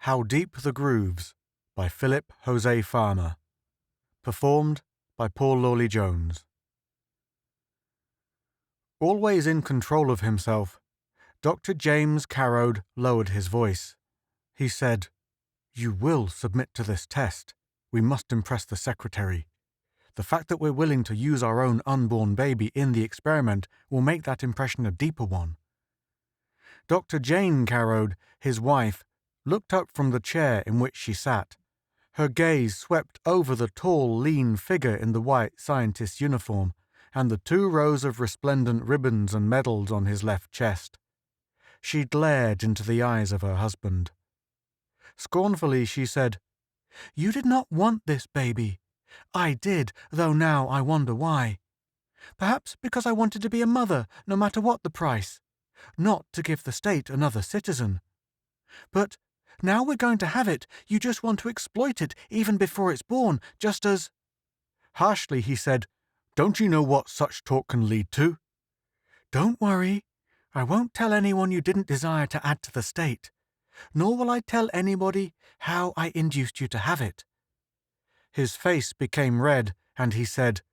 How Deep the Grooves by Philip Jose Farmer. Performed by Paul Lawley Jones. Always in control of himself, Dr. James Carrode lowered his voice. He said, "You will submit to this test. We must impress the secretary. The fact that we're willing to use our own unborn baby in the experiment will make that impression a deeper one." Dr. Jane Carrode, his wife, looked up from the chair in which she sat. Her gaze swept over the tall, lean figure in the white scientist's uniform and the 2 rows of resplendent ribbons and medals on his left chest. She glared into the eyes of her husband. Scornfully she said, "You did not want this baby. I did, though now I wonder why. Perhaps because I wanted to be a mother, no matter what the price. Not to give the state another citizen. But now we're going to have it, you just want to exploit it even before it's born, just as—" Harshly he said, "Don't you know what such talk can lead to?" "Don't worry. I won't tell anyone you didn't desire to add to the state. Nor will I tell anybody how I induced you to have it." His face became red, and he said,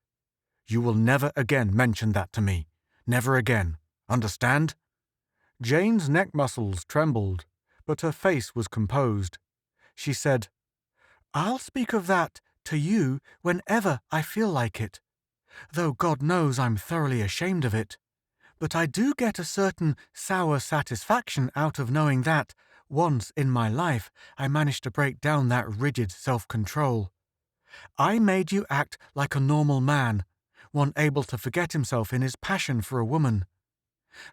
"You will never again mention that to me. Never again. Understand?" Jane's neck muscles trembled, but her face was composed. She said, "I'll speak of that to you whenever I feel like it, though God knows I'm thoroughly ashamed of it. But I do get a certain sour satisfaction out of knowing that, once in my life, I managed to break down that rigid self-control. I made you act like a normal man, one able to forget himself in his passion for a woman.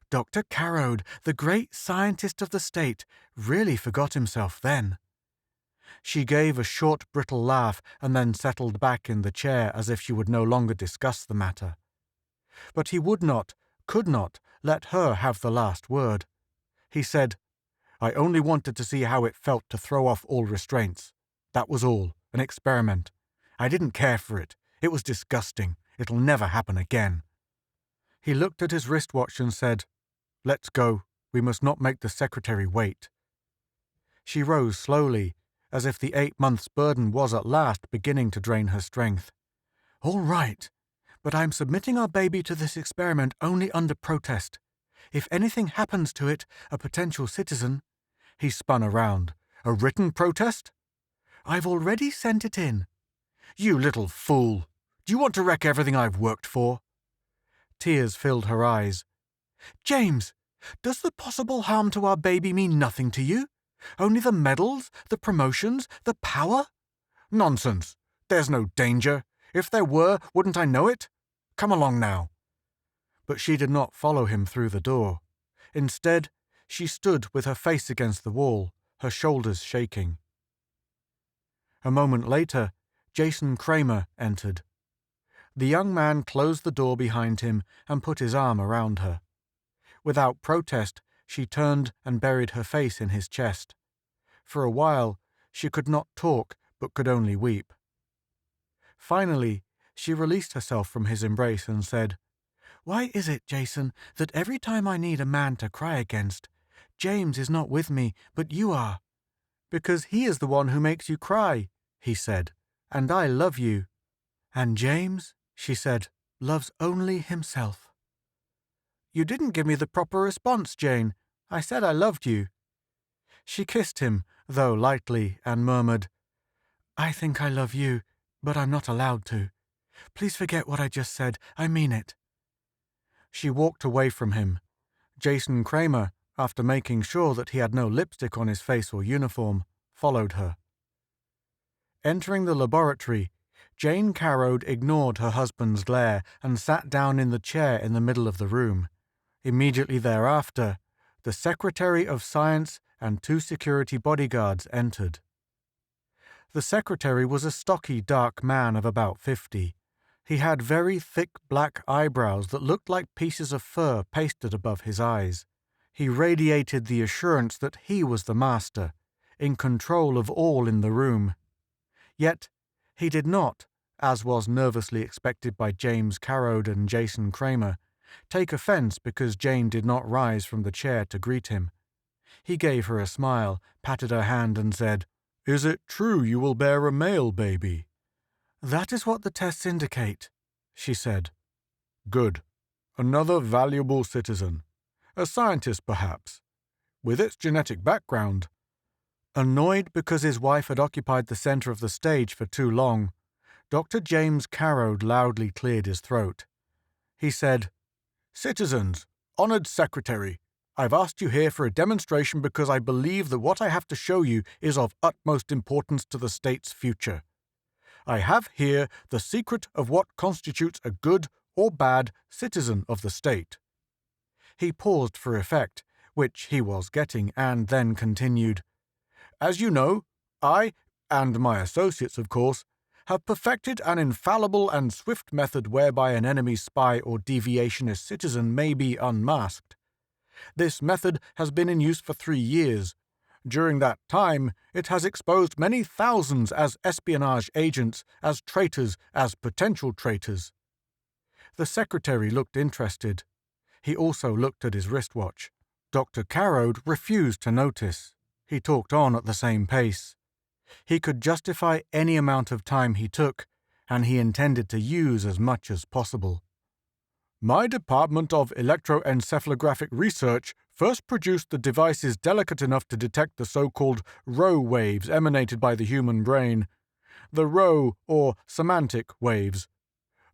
Dr. Carrode, the great scientist of the state, really forgot himself then." She gave a short, brittle laugh and then settled back in the chair as if she would no longer discuss the matter. But he would not, could not, let her have the last word. He said, "I only wanted to see how it felt to throw off all restraints. That was all, an experiment. I didn't care for it. It was disgusting. It'll never happen again." He looked at his wristwatch and said, "Let's go. We must not make the secretary wait." She rose slowly, as if the 8 months' burden was at last beginning to drain her strength. "All right, but I'm submitting our baby to this experiment only under protest. If anything happens to it, a potential citizen—" He spun around. "A written protest?" "I've already sent it in." "You little fool! Do you want to wreck everything I've worked for?" Tears filled her eyes. "James, does the possible harm to our baby mean nothing to you? Only the medals, the promotions, the power?" "Nonsense! There's no danger. If there were, wouldn't I know it? Come along now." But she did not follow him through the door. Instead, she stood with her face against the wall, her shoulders shaking. A moment later, Jason Kramer entered. The young man closed the door behind him and put his arm around her. Without protest, she turned and buried her face in his chest. For a while, she could not talk but could only weep. Finally, she released herself from his embrace and said, "Why is it, Jason, that every time I need a man to cry against, James is not with me, but you are?" "Because he is the one who makes you cry," he said, "and I love you." "And James," she said, "loves only himself." "You didn't give me the proper response, Jane. I said I loved you." She kissed him, though lightly, and murmured, "I think I love you, but I'm not allowed to. Please forget what I just said. I mean it." She walked away from him. Jason Kramer, after making sure that he had no lipstick on his face or uniform, followed her. Entering the laboratory, Jane Carrode ignored her husband's glare and sat down in the chair in the middle of the room. Immediately thereafter, the Secretary of Science and 2 security bodyguards entered. The secretary was a stocky, dark man of about 50. He had very thick black eyebrows that looked like pieces of fur pasted above his eyes. He radiated the assurance that he was the master, in control of all in the room. Yet he did not, as was nervously expected by James Carrode and Jason Kramer, take offense because Jane did not rise from the chair to greet him. He gave her a smile, patted her hand, and said, "Is it true you will bear a male baby?" "That is what the tests indicate," she said. "Good. Another valuable citizen. A scientist, perhaps, with its genetic background." Annoyed because his wife had occupied the center of the stage for too long, Dr. James Carrode loudly cleared his throat. He said, "Citizens, honored secretary, I've asked you here for a demonstration because I believe that what I have to show you is of utmost importance to the state's future. I have here the secret of what constitutes a good or bad citizen of the state." He paused for effect, which he was getting, and then continued, "As you know, I, and my associates of course, have perfected an infallible and swift method whereby an enemy spy or deviationist citizen may be unmasked. This method has been in use for 3 years. During that time, it has exposed many thousands as espionage agents, as traitors, as potential traitors." The secretary looked interested. He also looked at his wristwatch. Dr. Carrode refused to notice. He talked on at the same pace. He could justify any amount of time he took, and he intended to use as much as possible. "My Department of Electroencephalographic Research first produced the devices delicate enough to detect the so-called Rho waves emanated by the human brain, the Rho or semantic waves.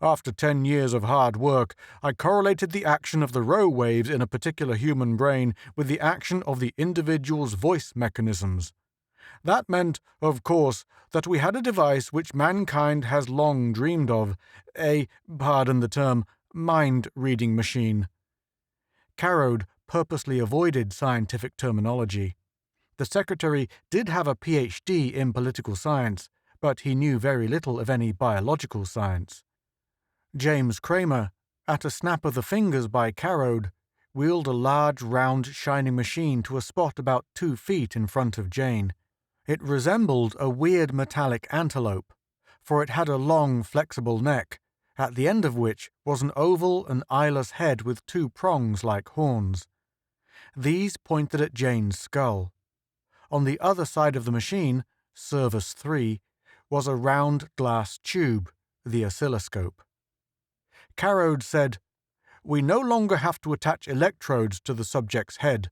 After 10 years of hard work, I correlated the action of the Rho waves in a particular human brain with the action of the individual's voice mechanisms. That meant, of course, that we had a device which mankind has long dreamed of, pardon the term, mind-reading machine." Carrode purposely avoided scientific terminology. The secretary did have a PhD in political science, but he knew very little of any biological science. James Kramer, at a snap of the fingers by Carrode, wheeled a large, round, shining machine to a spot about 2 feet in front of Jane. It resembled a weird metallic antelope, for it had a long, flexible neck, at the end of which was an oval and eyeless head with 2 prongs like horns. These pointed at Jane's skull. On the other side of the machine, Service 3, was a round glass tube, the oscilloscope. Carrode said, "We no longer have to attach electrodes to the subject's head.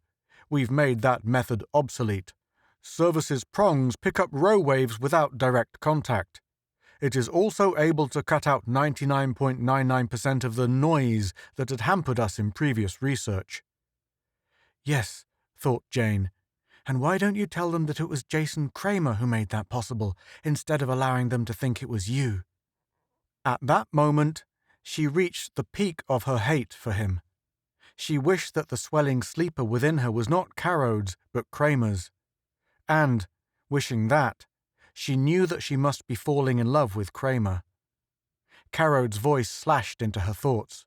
We've made that method obsolete. Service's prongs pick up Rho waves without direct contact. It is also able to cut out 99.99% of the noise that had hampered us in previous research." "Yes," thought Jane, "and why don't you tell them that it was Jason Kramer who made that possible, instead of allowing them to think it was you?" At that moment, she reached the peak of her hate for him. She wished that the swelling sleeper within her was not Carrode's, but Kramer's. And, wishing that, she knew that she must be falling in love with Kramer. Carrode's voice slashed into her thoughts.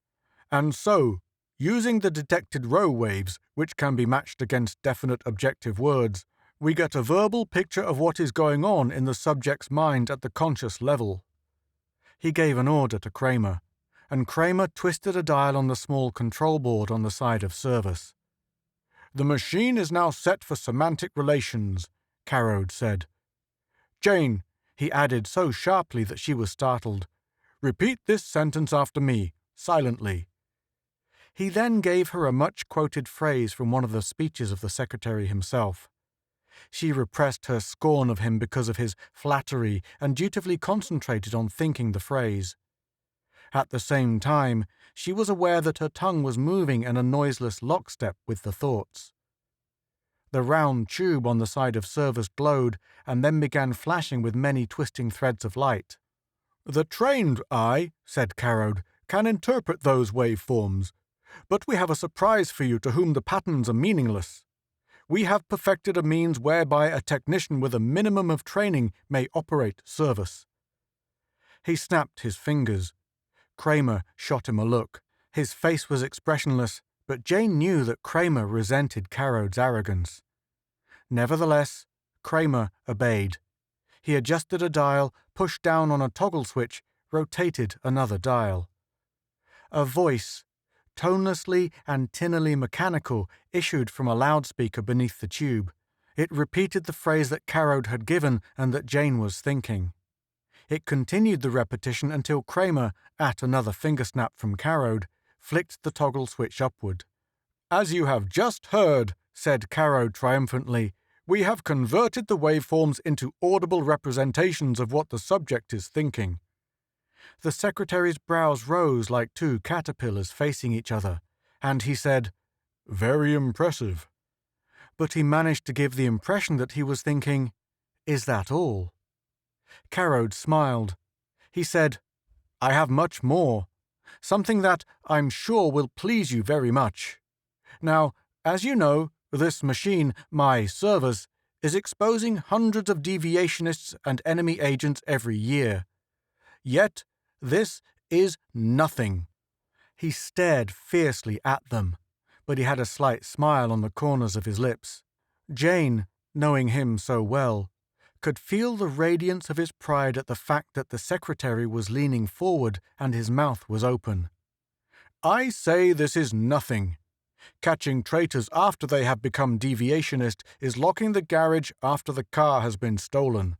"And so, using the detected Rho waves, which can be matched against definite objective words, we get a verbal picture of what is going on in the subject's mind at the conscious level." He gave an order to Kramer, and Kramer twisted a dial on the small control board on the side of Service. "The machine is now set for semantic relations," Carrode said. "Jane," he added so sharply that she was startled, "repeat this sentence after me, silently." He then gave her a much-quoted phrase from one of the speeches of the secretary himself. She repressed her scorn of him because of his flattery and dutifully concentrated on thinking the phrase. At the same time, she was aware that her tongue was moving in a noiseless lockstep with the thoughts. The round tube on the side of Service glowed and then began flashing with many twisting threads of light. "The trained eye," said Carrode, "can interpret those waveforms, but we have a surprise for you to whom the patterns are meaningless. We have perfected a means whereby a technician with a minimum of training may operate Service." He snapped his fingers. Kramer shot him a look. His face was expressionless, but Jane knew that Kramer resented Carrode's arrogance. Nevertheless, Kramer obeyed. He adjusted a dial, pushed down on a toggle switch, rotated another dial. A voice, tonelessly and tinnily mechanical, issued from a loudspeaker beneath the tube. It repeated the phrase that Carrode had given and that Jane was thinking. It continued the repetition until Kramer, at another finger snap from Carrode, flicked the toggle switch upward. "As you have just heard," said Carrode triumphantly, "we have converted the waveforms into audible representations of what the subject is thinking." The secretary's brows rose like two caterpillars facing each other, and he said, "Very impressive." But he managed to give the impression that he was thinking, "Is that all?" Carrode smiled. He said, "I have much more. Something that I'm sure will please you very much. Now, as you know, this machine, my Servus, is exposing hundreds of deviationists and enemy agents every year. Yet, this is nothing." He stared fiercely at them, but he had a slight smile on the corners of his lips. Jane, knowing him so well, could feel the radiance of his pride at the fact that the secretary was leaning forward and his mouth was open. "I say this is nothing. Catching traitors after they have become deviationist is locking the garage after the car has been stolen.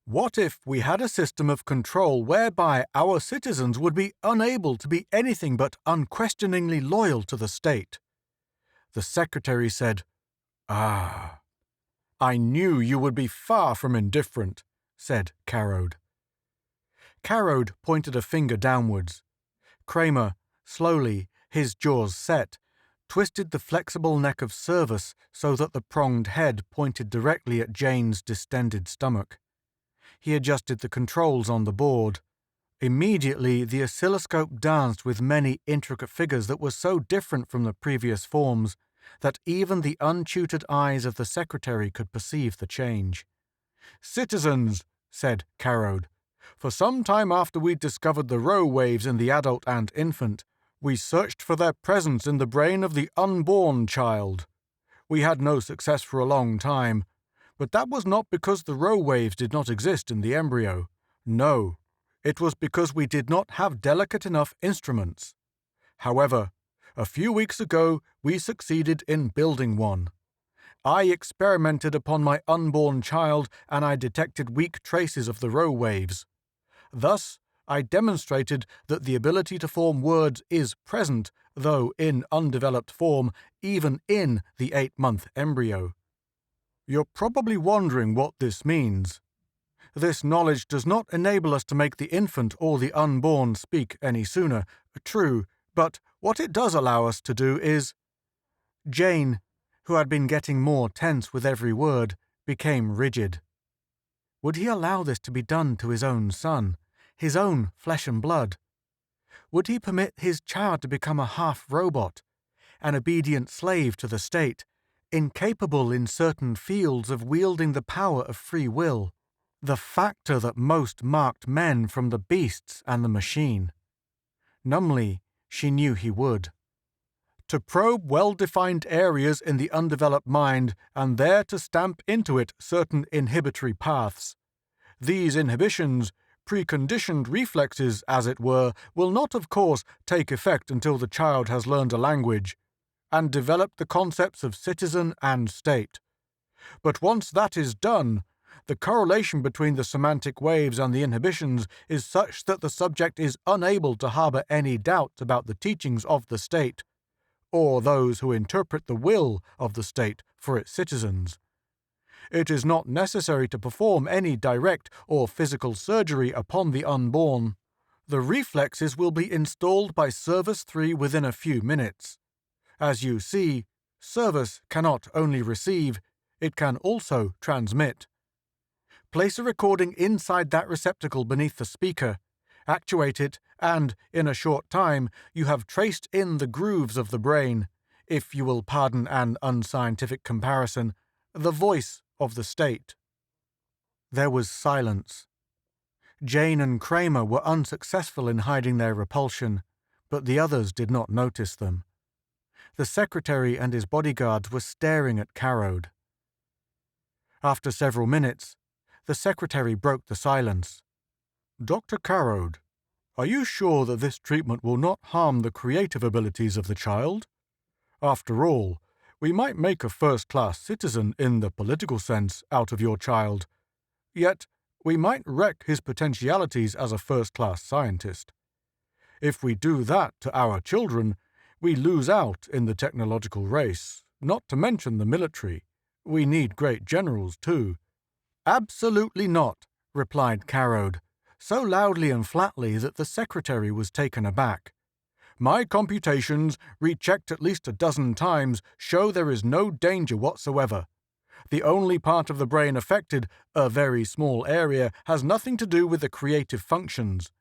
What if we had a system of control whereby our citizens would be unable to be anything but unquestioningly loyal to the state?" The secretary said, "Ah." "I knew you would be far from indifferent," said Carrode. Carrode pointed a finger downwards. Kramer, slowly, his jaws set, twisted the flexible neck of Servus so that the pronged head pointed directly at Jane's distended stomach. He adjusted the controls on the board. Immediately, the oscilloscope danced with many intricate figures that were so different from the previous forms that even the untutored eyes of the secretary could perceive the change. "Citizens," said Carrode, "for some time after we discovered the rho waves in the adult and infant, we searched for their presence in the brain of the unborn child. We had no success for a long time, but that was not because the rho waves did not exist in the embryo. No, it was because we did not have delicate enough instruments. However, a few weeks ago we succeeded in building one. I experimented upon my unborn child and I detected weak traces of the rho waves. Thus, I demonstrated that the ability to form words is present, though in undeveloped form, even in the 8-month embryo. You're probably wondering what this means. This knowledge does not enable us to make the infant or the unborn speak any sooner, true, but what it does allow us to do is—" Jane, who had been getting more tense with every word, became rigid. Would he allow this to be done to his own son, his own flesh and blood? Would he permit his child to become a half-robot, an obedient slave to the state, incapable in certain fields of wielding the power of free will, the factor that most marked men from the beasts and the machine? Numbly, she knew he would. To probe well-defined areas in the undeveloped mind and there to stamp into it certain inhibitory paths. These inhibitions, preconditioned reflexes, as it were, will not, of course, take effect until the child has learned a language and developed the concepts of citizen and state. But once that is done, the correlation between the semantic waves and the inhibitions is such that the subject is unable to harbor any doubt about the teachings of the state, or those who interpret the will of the state for its citizens. It is not necessary to perform any direct or physical surgery upon the unborn. The reflexes will be installed by Servus 3 within a few minutes. As you see, Servus cannot only receive, it can also transmit. Place a recording inside that receptacle beneath the speaker, actuate it, and, in a short time, you have traced in the grooves of the brain, if you will pardon an unscientific comparison, the voice of the state. There was silence. Jane and Kramer were unsuccessful in hiding their repulsion, but the others did not notice them. The secretary and his bodyguards were staring at Carrode. After several minutes, the secretary broke the silence. "Dr. Carrode, Are you sure that this treatment will not harm the creative abilities of the child? After all, we might make a first-class citizen in the political sense out of your child, yet we might wreck his potentialities as a first-class scientist. If we do that to our children, we lose out in the technological race, not to mention the military. We need great generals, too. Absolutely not, replied Carrode, so loudly and flatly that the secretary was taken aback. My computations, rechecked at least a dozen times, show there is no danger whatsoever. The only part of the brain affected, a very small area, has nothing to do with the creative functions.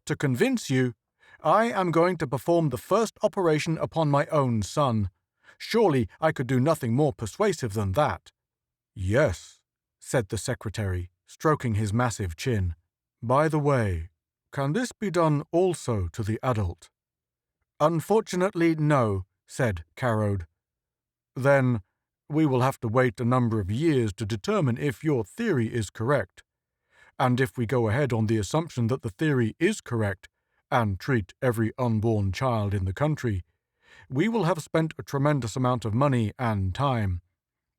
To convince you, I am going to perform the first operation upon my own son. Surely I could do nothing more persuasive than that. Yes, said the secretary, stroking his massive chin. By the way, can this be done also to the adult? Unfortunately, no, said Carrode. Then we will have to wait a number of years to determine if your theory is correct. And if we go ahead on the assumption that the theory is correct, and treat every unborn child in the country, we will have spent a tremendous amount of money and time.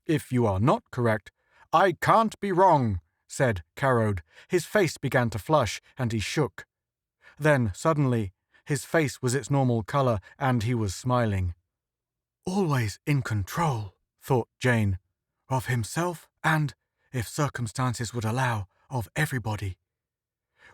If you are not correct, I can't be wrong, said Carrode. His face began to flush, and he shook. Then, suddenly, his face was its normal color, and he was smiling. Always in control, thought Jane, of himself and, if circumstances would allow, of everybody.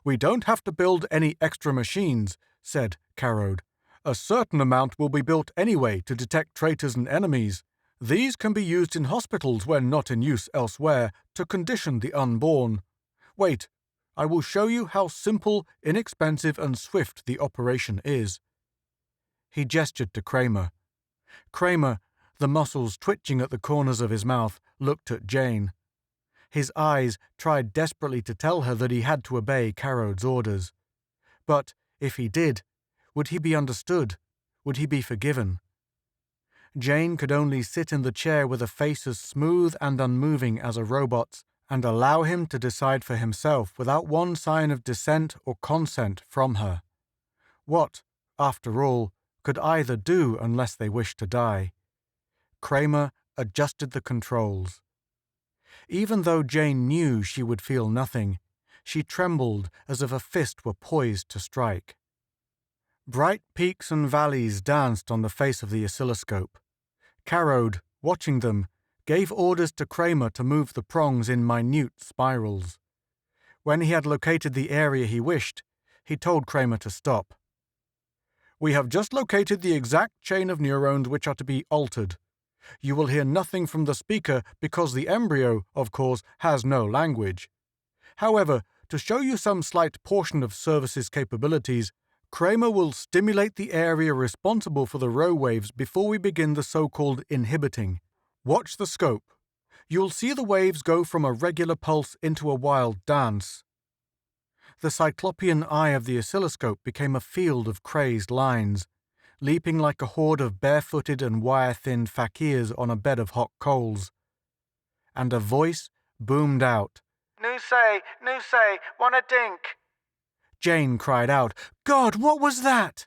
We don't have to build any extra machines, said Carrode. A certain amount will be built anyway to detect traitors and enemies. These can be used in hospitals when not in use elsewhere to condition the unborn. Wait, I will show you how simple, inexpensive, and swift the operation is. He gestured to Kramer. Kramer, the muscles twitching at the corners of his mouth, looked at Jane. His eyes tried desperately to tell her that he had to obey Carrode's orders. But, if he did, would he be understood? Would he be forgiven? Jane could only sit in the chair with a face as smooth and unmoving as a robot's and allow him to decide for himself without one sign of dissent or consent from her. What, after all, could either do unless they wished to die? Kramer adjusted the controls. Even though Jane knew she would feel nothing, she trembled as if a fist were poised to strike. Bright peaks and valleys danced on the face of the oscilloscope. Carrode, watching them, gave orders to Kramer to move the prongs in minute spirals. When he had located the area he wished, he told Kramer to stop. We have just located the exact chain of neurons which are to be altered. You will hear nothing from the speaker because the embryo, of course, has no language. However, to show you some slight portion of Service's capabilities, Kramer will stimulate the area responsible for the rho waves before we begin the so-called inhibiting. Watch the scope. You'll see the waves go from a regular pulse into a wild dance. The cyclopean eye of the oscilloscope became a field of crazed lines, leaping like a horde of barefooted and wire-thinned fakirs on a bed of hot coals. And a voice boomed out. Nusay, wanna dink? Jane cried out, God, what was that?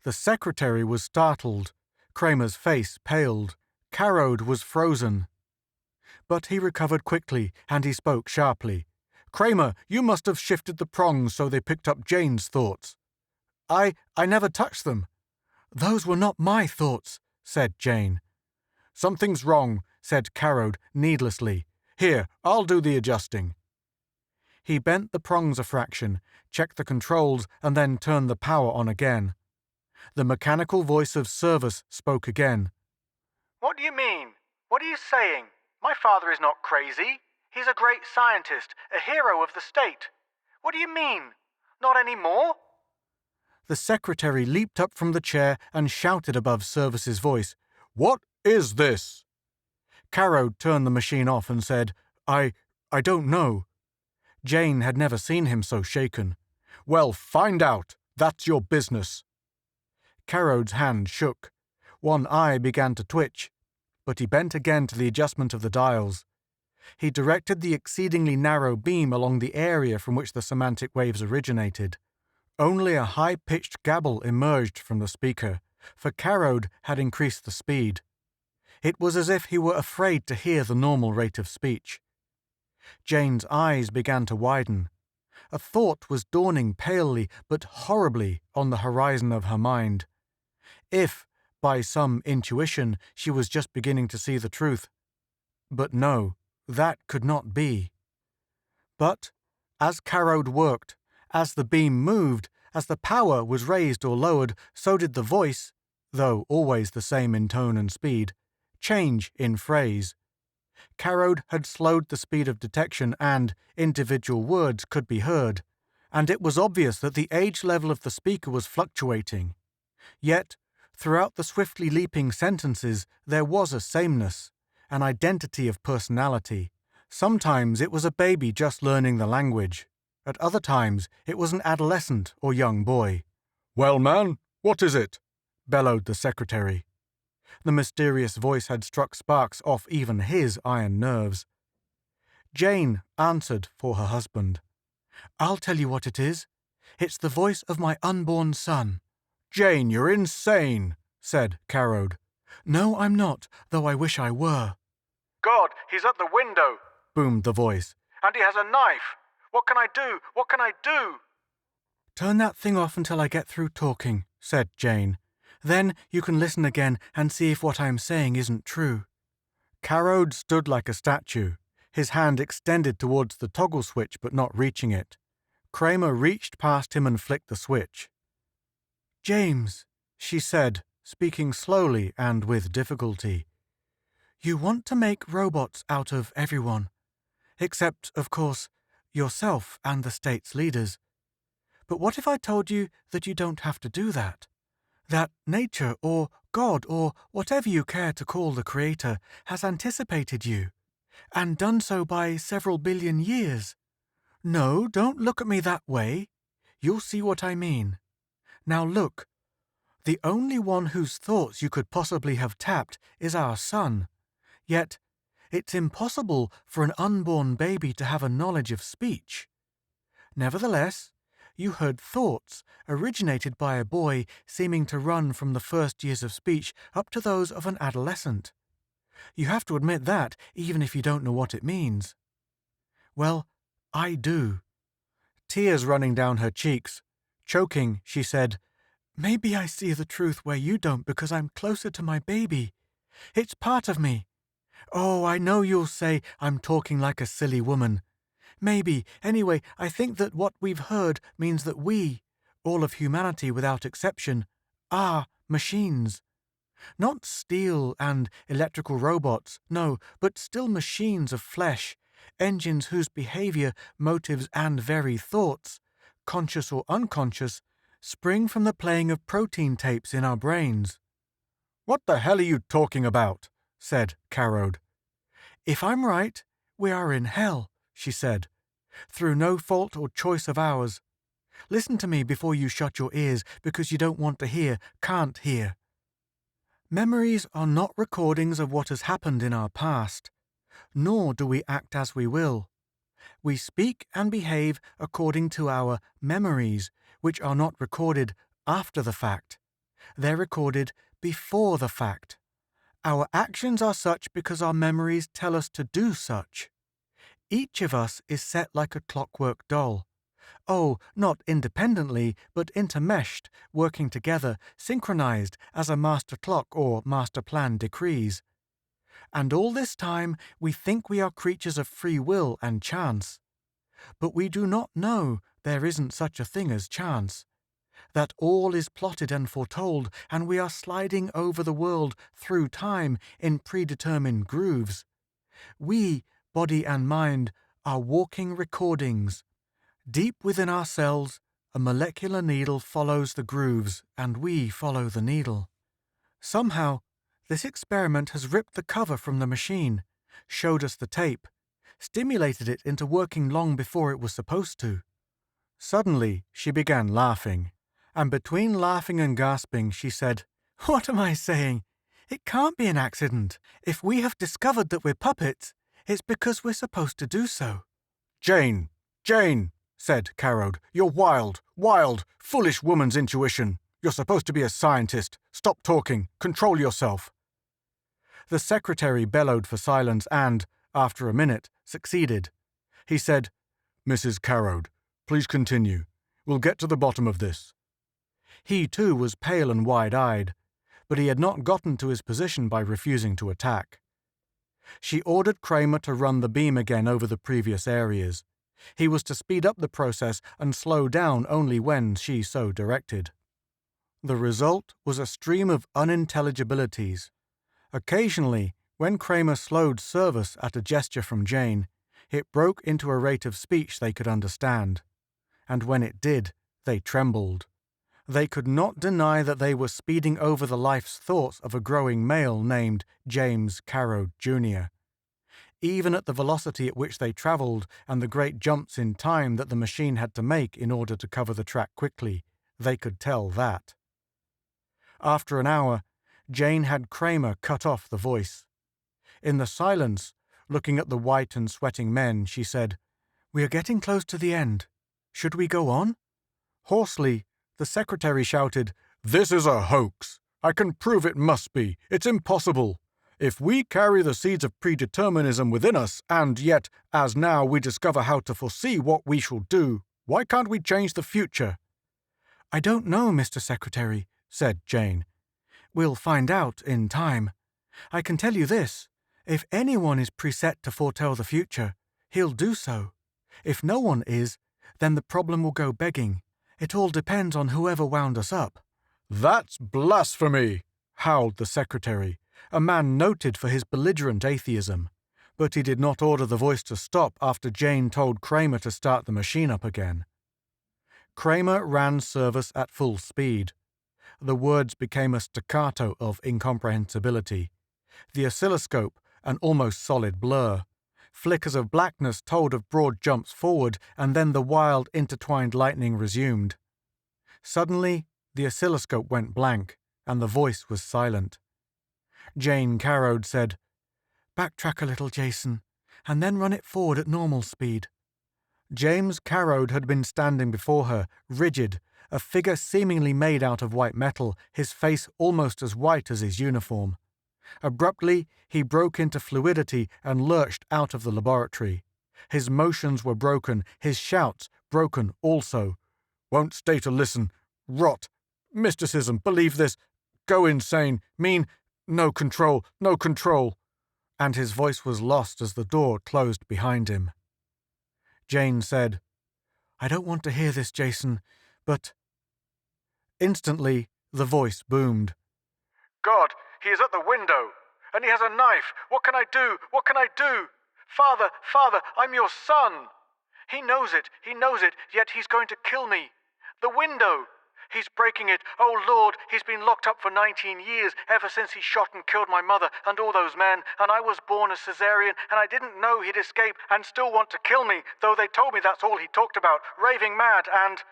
The secretary was startled. Kramer's face paled. Carrode was frozen. But he recovered quickly, and he spoke sharply. Kramer, you must have shifted the prongs so they picked up Jane's thoughts. I never touched them. Those were not my thoughts, said Jane. Something's wrong, said Carrode needlessly. Here, I'll do the adjusting. He bent the prongs a fraction, checked the controls, and then turned the power on again. The mechanical voice of Service spoke again. What do you mean? What are you saying? My father is not crazy. He's a great scientist, a hero of the state. What do you mean? Not any more? The secretary leaped up from the chair and shouted above Service's voice, What is this? Carrode turned the machine off and said, I don't know. Jane had never seen him so shaken. Well, find out. That's your business. Carrode's hand shook. One eye began to twitch, but he bent again to the adjustment of the dials. He directed the exceedingly narrow beam along the area from which the semantic waves originated. Only a high-pitched gabble emerged from the speaker, for Carrode had increased the speed. It was as if he were afraid to hear the normal rate of speech. Jane's eyes began to widen. A thought was dawning palely but horribly on the horizon of her mind. If, by some intuition, she was just beginning to see the truth. But no, that could not be. But, as Carrode worked, as the beam moved, as the power was raised or lowered, so did the voice, though always the same in tone and speed, change in phrase. Carrode had slowed the speed of detection and individual words could be heard, and it was obvious that the age level of the speaker was fluctuating. Yet, throughout the swiftly leaping sentences, there was a sameness, an identity of personality. Sometimes it was a baby just learning the language. At other times, it was an adolescent or young boy. "Well, man, what is it?" bellowed the secretary. The mysterious voice had struck sparks off even his iron nerves. Jane answered for her husband. "I'll tell you what it is. It's the voice of my unborn son." "Jane, you're insane," said Carrode. "No, I'm not, though I wish I were." "God, he's at the window," boomed the voice. "And he has a knife. What can I do? What can I do?" "Turn that thing off until I get through talking," said Jane. "Then you can listen again and see if what I am saying isn't true." Carrode stood like a statue, his hand extended towards the toggle switch but not reaching it. Kramer reached past him and flicked the switch. "James," she said, speaking slowly and with difficulty, "you want to make robots out of everyone. Except, of course, yourself and the state's leaders. But what if I told you that you don't have to do that? That nature or God or whatever you care to call the Creator has anticipated you, and done so by several billion years? No, don't look at me that way. You'll see what I mean. Now look, the only one whose thoughts you could possibly have tapped is our son. Yet, it's impossible for an unborn baby to have a knowledge of speech. Nevertheless, you heard thoughts originated by a boy seeming to run from the first years of speech up to those of an adolescent. You have to admit that, even if you don't know what it means. Well, I do." Tears running down her cheeks. Choking, she said, "Maybe I see the truth where you don't because I'm closer to my baby. It's part of me. Oh, I know you'll say I'm talking like a silly woman. Maybe. Anyway, I think that what we've heard means that we, all of humanity without exception, are machines. Not steel and electrical robots, no, but still machines of flesh, engines whose behavior, motives, and very thoughts, conscious or unconscious, spring from the playing of protein tapes in our brains." "What the hell are you talking about?" said Carrode. "If I'm right, we are in hell," she said, "through no fault or choice of ours. Listen to me before you shut your ears because you don't want to hear, can't hear. Memories are not recordings of what has happened in our past, nor do we act as we will. We speak and behave according to our memories, which are not recorded after the fact. They're recorded before the fact. Our actions are such because our memories tell us to do such. Each of us is set like a clockwork doll. Oh, not independently, but intermeshed, working together, synchronized as a master clock or master plan decrees. And all this time we think we are creatures of free will and chance. But we do not know there isn't such a thing as chance. That all is plotted and foretold, and we are sliding over the world through time in predetermined grooves. We, body and mind, are walking recordings. Deep within ourselves, a molecular needle follows the grooves, and we follow the needle. Somehow, this experiment has ripped the cover from the machine, showed us the tape, stimulated it into working long before it was supposed to." Suddenly, she began laughing, and between laughing and gasping, she said, "What am I saying? It can't be an accident. If we have discovered that we're puppets, it's because we're supposed to do so." "Jane, Jane," said Carrode, "you're wild, Wild, foolish woman's intuition. You're supposed to be a scientist. Stop talking. Control yourself. The secretary bellowed for silence and, after a minute, succeeded. He said, Mrs. Carrode, please continue. We'll get to the bottom of this. He too was pale and wide-eyed, but he had not gotten to his position by refusing to attack. She ordered Kramer to run the beam again over the previous areas. He was to speed up the process and slow down only when she so directed. The result was a stream of unintelligibilities. Occasionally, when Kramer slowed service at a gesture from Jane, it broke into a rate of speech they could understand. And when it did, they trembled. They could not deny that they were speeding over the life's thoughts of a growing male named James Carrode, Jr. Even at the velocity at which they travelled and the great jumps in time that the machine had to make in order to cover the track quickly, they could tell that. After an hour, Jane had Kramer cut off the voice. In the silence, looking at the white and sweating men, she said, "We are getting close to the end. Should we go on?" Hoarsely, the secretary shouted, "This is a hoax. I can prove it must be. It's impossible. If we carry the seeds of predeterminism within us, and yet, as now, we discover how to foresee what we shall do, why can't we change the future?" "I don't know, Mr. Secretary," said Jane. "We'll find out in time. I can tell you this. If anyone is preset to foretell the future, he'll do so. If no one is, then the problem will go begging. It all depends on whoever wound us up." "That's blasphemy!" howled the secretary, a man noted for his belligerent atheism. But he did not order the voice to stop after Jane told Kramer to start the machine up again. Kramer ran service at full speed. The words became a staccato of incomprehensibility. The oscilloscope, an almost solid blur. Flickers of blackness told of broad jumps forward, and then the wild, intertwined lightning resumed. Suddenly, the oscilloscope went blank, and the voice was silent. Jane Carrode said, "Backtrack a little, Jason, and then run it forward at normal speed." James Carrode had been standing before her, rigid, a figure seemingly made out of white metal, his face almost as white as his uniform. Abruptly, he broke into fluidity and lurched out of the laboratory. His motions were broken, his shouts broken also. "Won't stay to listen. Rot. Mysticism. Believe this. Go insane. Mean. No control. No control." And his voice was lost as the door closed behind him. Jane said, "I don't want to hear this, Jason, but—" Instantly, the voice boomed. "God, he is at the window, and he has a knife. What can I do? What can I do? Father, Father, I'm your son. He knows it, yet he's going to kill me. The window! He's breaking it. Oh, Lord, he's been locked up for 19 years, ever since he shot and killed my mother and all those men, and I was born a cesarean, and I didn't know he'd escape and still want to kill me, though they told me that's all he talked about, raving mad and—"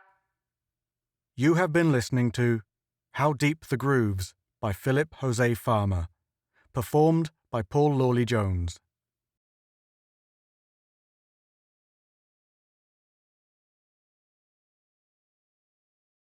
You have been listening to How Deep the Grooves by Philip Jose Farmer, performed by Paul Lawley Jones.